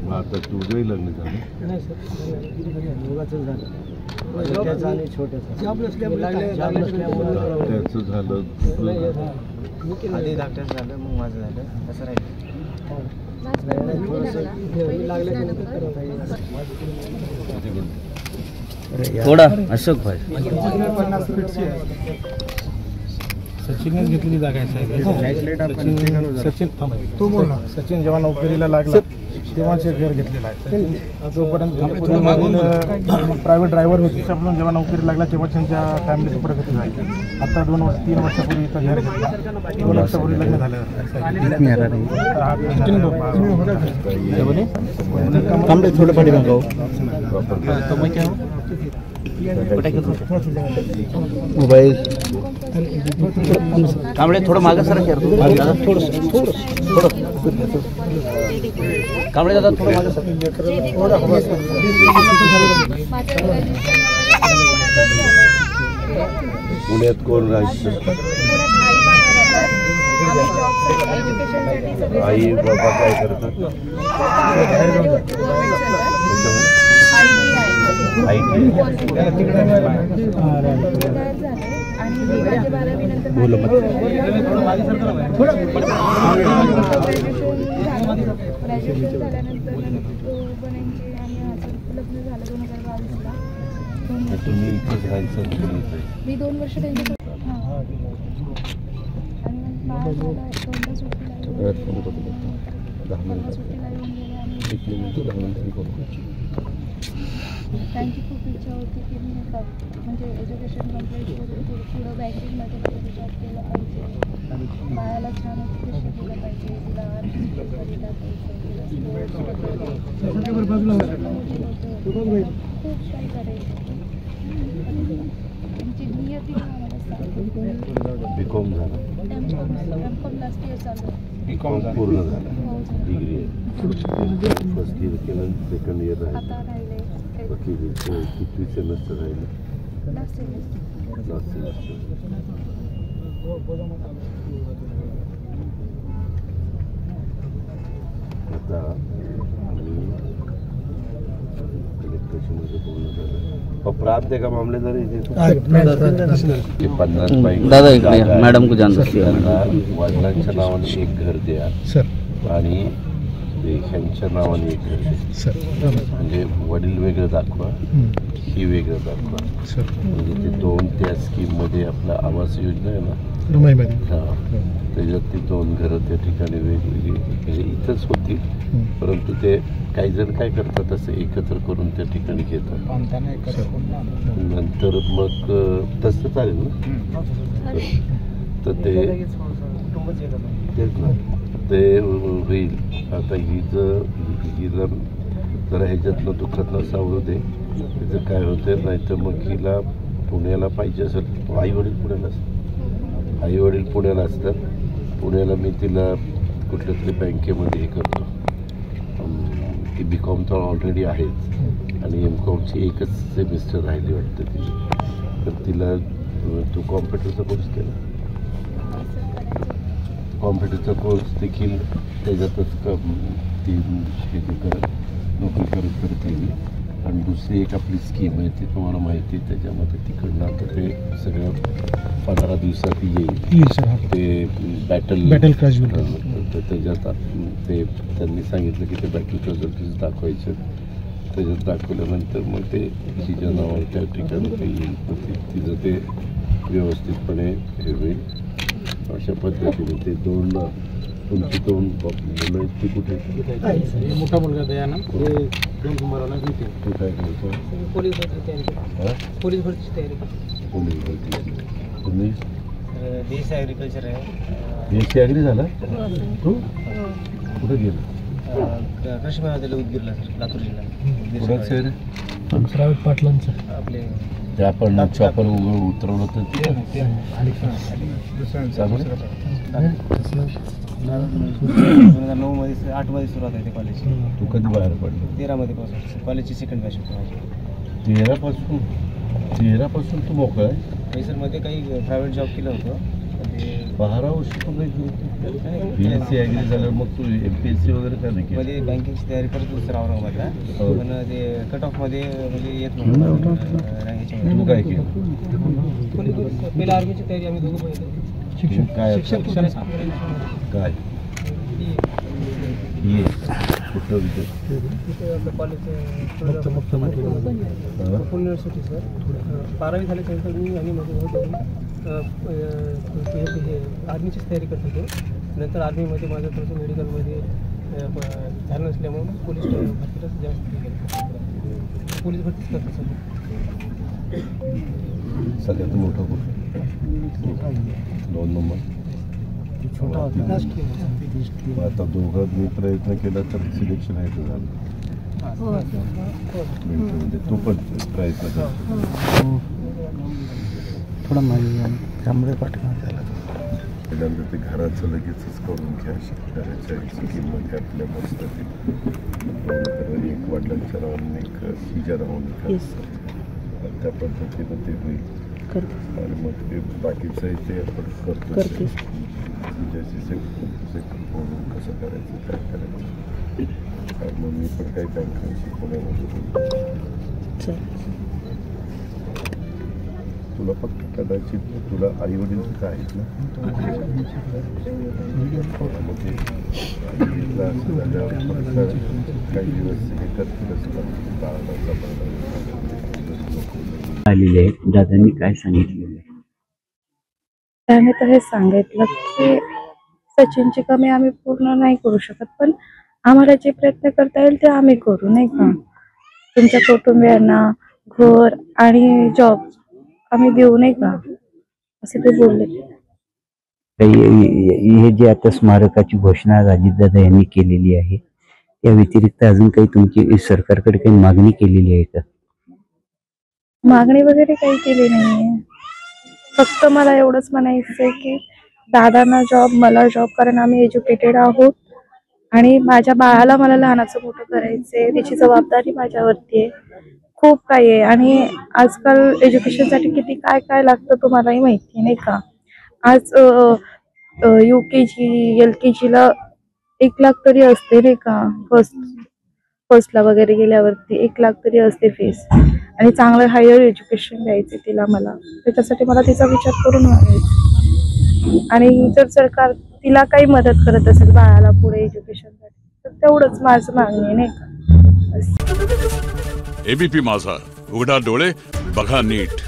आता तुझंही लग्न झालं नाही सर, दोघांचं झालं. त्याचं आणि छोट्याचं त्याचं झालं आधी धाकट्याचं झालं, मग माझं झालं, असं राहिलं. थोडा अशोक भाई सचिनच घेतलेली जागा आहे साहेब. सचिन जेव्हा नोकरीला लागला तेव्हाच घर घेतलेलं आहे. जोपर्यंत प्रायव्हेट ड्रायव्हर होते पण जेव्हा नोकरी लागला तेव्हा त्यांच्या फॅमिलीची प्रगती झाली. आता 3 वर्षापूर्वी इथं घर घेतलं. 2 वर्षापूर्वी लग्न झालं. थोडं पाठी मागव मोबाईल कांबळे थोडं मागं सर थोडं कांबळे दादा थोडं मागं सर. पुण्यात कोण राहायचं? आई बाबा काय करतात? तुम्ही इथेच राहायचं? मी 2 वर्ष त्यांच्या त्यांची खूप इच्छा होती की मी म्हणजे एज्युकेशन कंप्लीट करून पुढं बँकिंगमध्ये जॉब केला पाहिजे, बाळाला छान एज्युकेशन दिलं पाहिजे, तिला खूप काही करायचं. त्यांची नियती बीकॉम झालं, एमकॉम लास्ट इयर चालू. बीकॉम पूर्ण झालं, डिग्री आहे. फर्स्ट इयर केलं, सेकंड इयर राहिलं. आता राहिले किती सेमेस्टर राहिलं? Last semester. आता प्राप्त का मामलेदार दादा इकडे मॅडम को जान वडिलांच्या नावाने एक घर द्या आणि ह्यांच्या नावाने एक घर द्या. म्हणजे वडील वेगळं दाखवा, ही वेगळं दाखवा. म्हणजे ते 2 त्या स्कीममध्ये आपला आवास योजना आहे ना, हां, त्याच्यात ती 2 घरं त्या ठिकाणी वेगवेगळी म्हणजे इथंच होती. परंतु ते काही जण काय करतात असं एकत्र करून त्या ठिकाणी घेतात. नंतर मग तसं चालेल ना, तर तेच ना ते होईल. आता ही जरा ह्याच्यातनं दुःखातनं सावरू दे. त्याचं काय होतं नाही तर मग हिला पुण्याला पाहिजे असेल. आईवडील पुण्याला असतात, आईवडील पुण्याला असतात. पुण्याला मी तिला कुठल्या तरी बँकेमध्ये हे करतो. की बीकॉम तर ऑलरेडी आहेच आणि एमकॉमची एकच सेमिस्टर राहिली वाटतं तिची. तर तिला तू कॉम्प्युटरचा कोर्स केला, कॉम्प्युटरचा कोर्स देखील त्याच्यातच ती शेती करत नोकरी करत येईल. आणि दुसरी एक आपली स्कीम आहे ती तुम्हाला माहिती आहे. त्याच्यामध्ये तिकडनं आता ते सगळं 15 दिवसात येईल. ते बॅटल क्रॅज्युअल तर त्याच्यात ते त्यांनी सांगितलं की ते बॅटल क्रॅज्युअल्टीज दाखवायचं. त्याच्यात दाखवल्यानंतर मग ते तिच्या नावावर त्या ठिकाणी ते येईल. तिचं ते व्यवस्थितपणे हे होईल. अशा पद्धतीने ते 2 तुमची 2 मुलं ती कुठे? मोठा मुलगा दयानंद, 2 कुंभाराला भेटेल. तू काय करतो? पोलीस भरतीची तयारी. पोलीस भरतीची तयारी. पोलीस भरतीची. तुम्ही BSc ॲग्रिकल्चर आहे. BSc ॲग्री झाला तू? कुठे गेला? कृषी महाविद्यालय उदगीरला सर, लातूर जिल्हा. रावत पाटलांचं आपले ते आपण चॉपर उतरवलं तर 2009 मध्ये 8 मध्ये सुरुवात आहे ते कॉलेज. तू कधी बाहेर पडला? 13 मध्ये पासून कॉलेजची सेकंड बॅच होती माझी. 13 तू मोकळा आहे. सर मध्ये काही प्रायव्हेट जॉब केलं होतं 12 वर्ष तू काही BSc ॲग्री झाल्यावर मग तू MPSC वगैरे काय नाही केलं? मध्ये बँकिंगची तयारी करत होतो सर औरंगाबादला. हो. पण ते कट ऑफ मध्ये म्हणजे येत नव्हतं तू काय केलं? पहिला आर्मीची तयारी आम्ही दोघं पण काय काय ये कुठं विचार कॉलेज युनिव्हर्सिटी सर 12वी झाल्याच्यानंतर मी आणि माझे भाऊ दोघं आर्मीचीच तयारी करत होतो. नंतर आर्मीमध्ये माझं थोडंसं मेडिकलमध्ये झालं नसल्यामुळे पोलीस भरतीलाच जास्त पोलीस भरतीच करतो सर. सगळ्यात मोठं कुठं 2 नंबर छोटा होता मग आता दोघांनी प्रयत्न केला तर सिलेक्शन आहे तुझं झालं. म्हणजे तू पण प्रयत्न कर. थोडा मागे त्यामुळे पाठवणार त्याला. पहिल्यांदा ते घराचं लगेचच करून घ्या. शेतकऱ्याच्या स्कीममध्ये आपल्या मस्त एक वडिलांच्या नावाने एक तिच्या नावाने त्या पद्धतीनं ते होईल. आणि मग ते बाकीचं आहे ते आपण करतो. तुझ्याशी बोलून कसं करायचं काय करायचं. आणि मग मी पण काही बँकांशी पुण्यामध्ये तुला फक्त कदाचित तुला आई वडील तर आहेत ना. मग ते असं झाल्यावर काही दिवस हे करतीलच आलेले आहे. दादांनी काय सांगितलेलं आहे? त्याने तर हे सांगितलं की सचिनची कमी आम्ही पूर्ण नाही करू शकत, पण आम्हाला जे प्रयत्न करता येईल ते आम्ही करू, नाही का. तुमच्या कुटुंबियांना घर आणि जॉब आम्ही देऊ, नाही का, असे ते बोलले. हे जे आता स्मारकाची घोषणा अजितदादा यांनी केलेली आहे, या व्यतिरिक्त अजून काही तुमची सरकारकडे काही मागणी केलेली आहे का? मागणी वगैरे काही केली नाहीये. फक्त मला एवढंच म्हणायचंय की दादांना जॉब, मला जॉब, कारण आम्ही एज्युकेटेड आहोत आणि माझ्या बाळाला मला लहानाचं मोठं करायचंय. त्याची जबाबदारी माझ्यावरती आहे. खूप काही आहे आणि आजकाल एज्युकेशनसाठी किती काय काय लागतं तुम्हालाही माहिती, नाही का. आज UKG LKGला 1 लाख तरी असते, नाही का. फर्स्टला वगैरे गेल्यावरती 1 लाख तरी असते फीस. आणि चांगलं हायर एज्युकेशन द्यायचे तिला मला. त्याच्यासाठी मला तिचा विचार करून वागायचा. आणि जर सरकार तिला काही मदत करत असेल बाळाला पुढे एज्युकेशनसाठी, तर तेवढंच माझं मागणी आहे, नाही का. ABP माझा, उघडा डोळे बघा नीट.